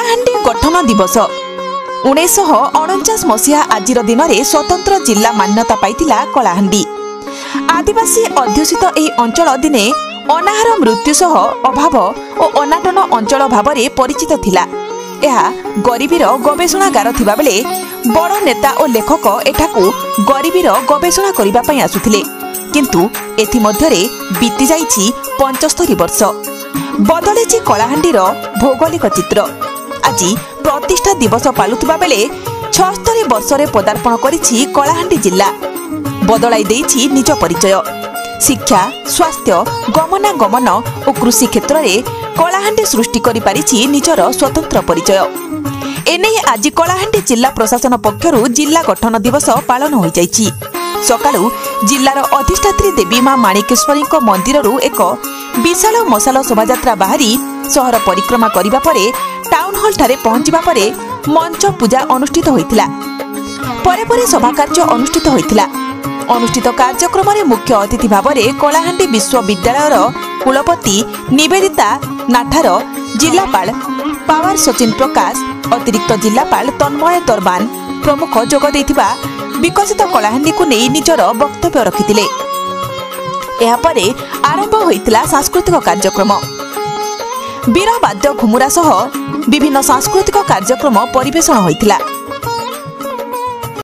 कलाहांडी गठन दिवस 1949 मसीहा आज दिन में स्वतंत्र जिला मान्यता पाइथिला कलाहांडी। आदिवासी अध्युषित यह अंचल दिने अनाहार मृत्यु सह अभाव और अनाटन अंचल भाव में परिचित थिला। यह गरीबीर गवेषणागार थिबा बेले बड़ नेता और लेखक एठाकू गरीबीर गवेषणा करिबा पई आसुथिले, किंतु एथि मध्यरे बीती जाइछि 75 वर्ष। बदलिछि कलाहांडीर भौगोलिक चित्र। आज प्रतिष्ठा दिवस पालुथिबा बेले 76 वर्षरे पदार्पण करिछि कलाहांडी जिला। बदलाई देइछि निज परिचय। शिक्षा, स्वास्थ्य, गमनागमन और कृषि क्षेत्र में कलाहांडी सृष्टि करि पारिछि निजर स्वतंत्र परिचय। एने आज कलाहांडी जिला प्रशासन पक्षरु जिला गठन दिवस पालन हो जाइछि। सकाळु जिलार अधिष्ठात्री देवी मां माणिकेश्वरी मंदिररू एक विशाल मशाल शोभायात्रा बाहरी सहर परिक्रमा करिबा परे टाउन हॉल ठारे पहुंचिबा परे मंच पूजा अनुष्ठित होइतिला। परे परे सभा कार्य अनुष्ठित होइतिला। अनुष्ठित कार्यक्रम में मुख्य अतिथि भाव में कलाहांडी विश्वविद्यालयर कुलपति निवेदिता नाठार, जिलापाल पावर सचिन प्रकाश, अतिरिक्त जिलापाल तन्मय तरबान प्रमुख जोग देथिबा विकसित कलाहांडी को नहीं निजर वक्तव्य रखिथिले। एहा परे आरंभ होइतिला सांस्कृतिक कार्यक्रम। वीरवाद्य घुमुरा सह विभिन्न सांस्कृतिक कार्यक्रम परिवेषण होइतिला।